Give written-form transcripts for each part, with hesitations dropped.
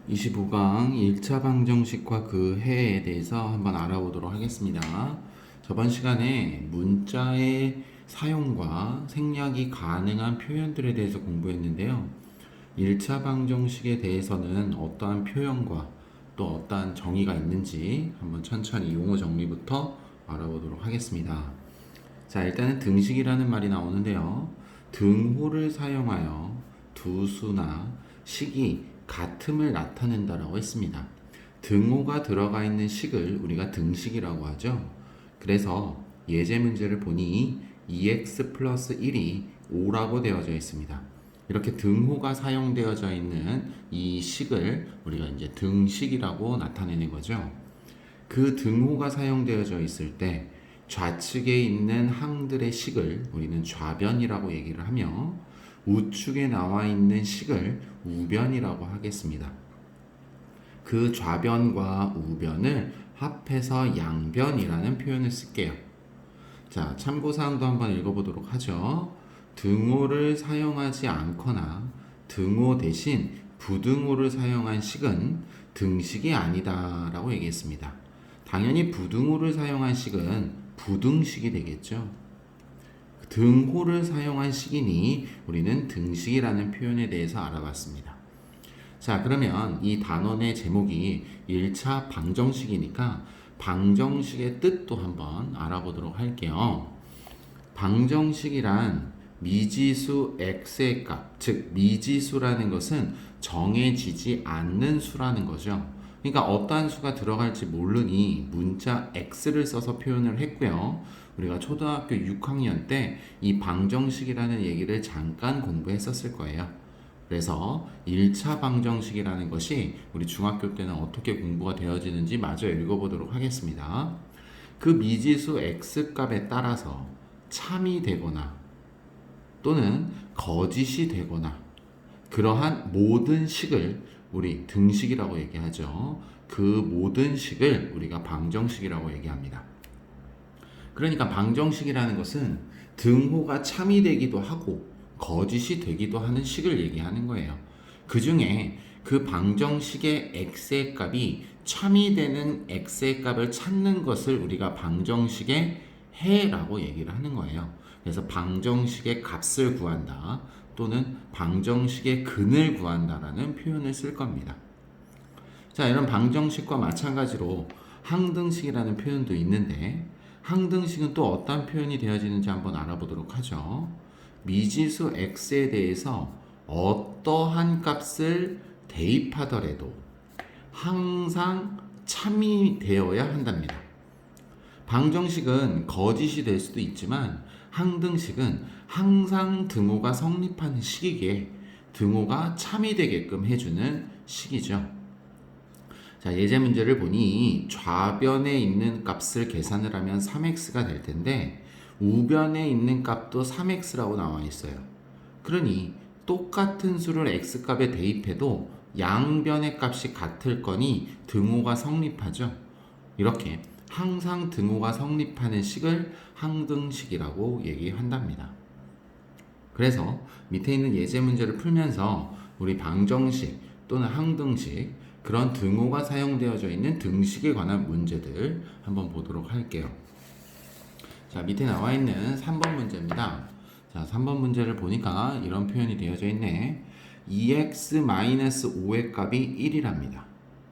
25강 1차 방정식과 그 해에 대해서 한번 알아보도록 하겠습니다. 저번 시간에 문자의 사용과 생략이 가능한 표현들에 대해서 공부했는데요. 1차 방정식에 대해서는 어떠한 표현과 또 어떠한 정의가 있는지 한번 천천히 용어 정리부터 알아보도록 하겠습니다. 자, 일단은 등식이라는 말이 나오는데요. 등호를 사용하여 두 수나 식이 같음을 나타낸다라고 했습니다. 등호가 들어가 있는 식을 우리가 등식이라고 하죠. 그래서 예제 문제를 보니 2x 플러스 1이 5라고 되어져 있습니다. 이렇게 등호가 사용되어져 있는 이 식을 우리가 이제 등식이라고 나타내는 거죠. 그 등호가 사용되어져 있을 때 좌측에 있는 항들의 식을 우리는 좌변이라고 얘기를 하며 우측에 나와 있는 식을 우변이라고 하겠습니다. 그 좌변과 우변을 합해서 양변이라는 표현을 쓸게요. 자, 참고사항도 한번 읽어보도록 하죠. 등호를 사용하지 않거나 등호 대신 부등호를 사용한 식은 등식이 아니다 라고 얘기했습니다. 당연히 부등호를 사용한 식은 부등식이 되겠죠. 등호를 사용한 식이니 우리는 등식이라는 표현에 대해서 알아봤습니다. 자, 그러면 이 단원의 제목이 1차 방정식이니까 방정식의 뜻도 한번 알아보도록 할게요. 방정식이란 미지수 x의 값, 즉 미지수라는 것은 정해지지 않는 수라는 거죠. 그러니까 어떠한 수가 들어갈지 모르니 문자 x를 써서 표현을 했고요. 우리가 초등학교 6학년 때 이 방정식이라는 얘기를 잠깐 공부했었을 거예요. 그래서 1차 방정식이라는 것이 우리 중학교 때는 어떻게 공부가 되어지는지 마저 읽어보도록 하겠습니다. 그 미지수 x값에 따라서 참이 되거나 또는 거짓이 되거나 그러한 모든 식을 우리 등식이라고 얘기하죠. 그 모든 식을 우리가 방정식이라고 얘기합니다. 그러니까 방정식이라는 것은 등호가 참이 되기도 하고 거짓이 되기도 하는 식을 얘기하는 거예요. 그 중에 그 방정식의 x의 값이 참이 되는 x의 값을 찾는 것을 우리가 방정식의 해라고 얘기를 하는 거예요. 그래서 방정식의 값을 구한다 또는 방정식의 근을 구한다라는 표현을 쓸 겁니다. 자, 이런 방정식과 마찬가지로 항등식이라는 표현도 있는데 항등식은 또 어떤 표현이 되어지는지 한번 알아보도록 하죠. 미지수 x에 대해서 어떠한 값을 대입하더라도 항상 참이 되어야 한답니다. 방정식은 거짓이 될 수도 있지만 항등식은 항상 등호가 성립하는 식이기에 등호가 참이 되게끔 해주는 식이죠. 자, 예제 문제를 보니 좌변에 있는 값을 계산을 하면 3x가 될 텐데 우변에 있는 값도 3x라고 나와 있어요. 그러니 똑같은 수를 x값에 대입해도 양변의 값이 같을 거니 등호가 성립하죠. 이렇게 항상 등호가 성립하는 식을 항등식이라고 얘기한답니다. 그래서 밑에 있는 예제 문제를 풀면서 우리 방정식 또는 항등식 그런 등호가 사용되어져 있는 등식에 관한 문제들 한번 보도록 할게요. 자, 밑에 나와 있는 3번 문제입니다. 자, 3번 문제를 보니까 이런 표현이 되어져 있네. 2x-5의 값이 1이랍니다.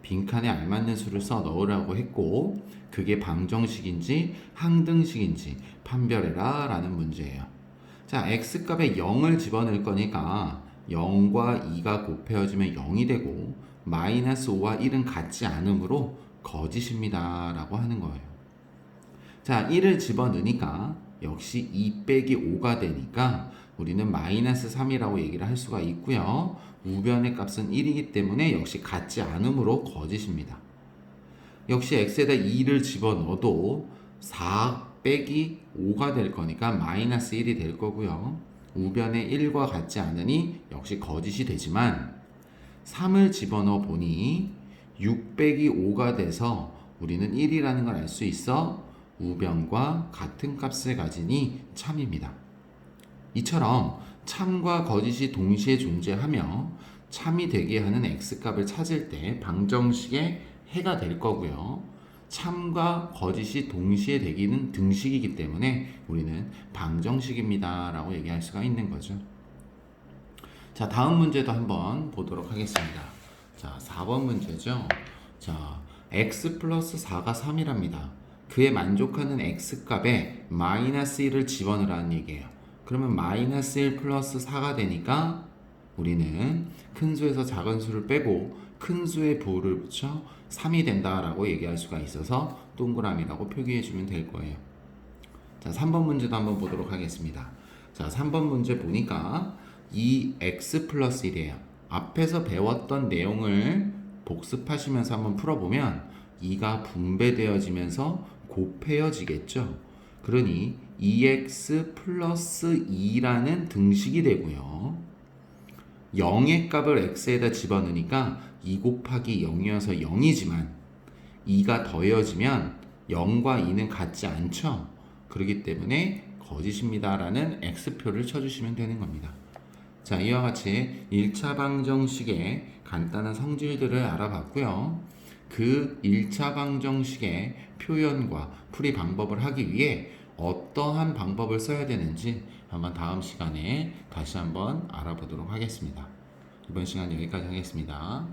빈칸에 알맞는 수를 써 넣으라고 했고 그게 방정식인지 항등식인지 판별해라 라는 문제예요. 자, x값에 0을 집어넣을 거니까 0과 2가 곱해지면 0이 되고 마이너스 5와 1은 같지 않으므로 거짓입니다 라고 하는 거예요. 자, 1을 집어넣으니까 역시 2 빼기 5가 되니까 우리는 마이너스 3이라고 얘기를 할 수가 있고요. 우변의 값은 1이기 때문에 역시 같지 않으므로 거짓입니다. 역시 x에다 2를 집어넣어도 4 빼기 5가 될 거니까 마이너스 1이 될 거고요. 우변의 1과 같지 않으니 역시 거짓이 되지만 3을 집어넣어 보니 6 빼기 5가 돼서 우리는 1이라는 걸 알 수 있어 우변과 같은 값을 가지니 참입니다. 이처럼 참과 거짓이 동시에 존재하며 참이 되게 하는 x값을 찾을 때 방정식의 해가 될 거고요. 참과 거짓이 동시에 되기는 등식이기 때문에 우리는 방정식입니다 라고 얘기할 수가 있는 거죠. 자, 다음 문제도 한번 보도록 하겠습니다. 자, 4번 문제죠. 자, x 플러스 4가 3이랍니다. 그에 만족하는 x값에 마이너스 1을 집어넣으라는 얘기예요. 그러면 마이너스 1 플러스 4가 되니까 우리는 큰 수에서 작은 수를 빼고 큰 수의 부호를 붙여 3이 된다라고 얘기할 수가 있어서 동그라미라고 표기해 주면 될 거예요. 자, 3번 문제도 한번 보도록 하겠습니다. 자, 3번 문제 보니까 이 x 플러스 1이에요. 앞에서 배웠던 내용을 복습하시면서 한번 풀어보면 2가 분배되어지면서 곱해여지겠죠. 그러니 2x 플러스 2라는 등식이 되고요. 0의 값을 x에다 집어넣으니까 2 곱하기 0이어서 0이지만 2가 더해지면 0과 2는 같지 않죠. 그렇기 때문에 거짓입니다 라는 x표를 쳐주시면 되는 겁니다. 자, 이와 같이 1차 방정식의 간단한 성질들을 알아봤고요. 그 1차 방정식의 표현과 풀이 방법을 하기 위해 어떠한 방법을 써야 되는지 한번 다음 시간에 다시 한번 알아보도록 하겠습니다. 이번 시간 여기까지 하겠습니다.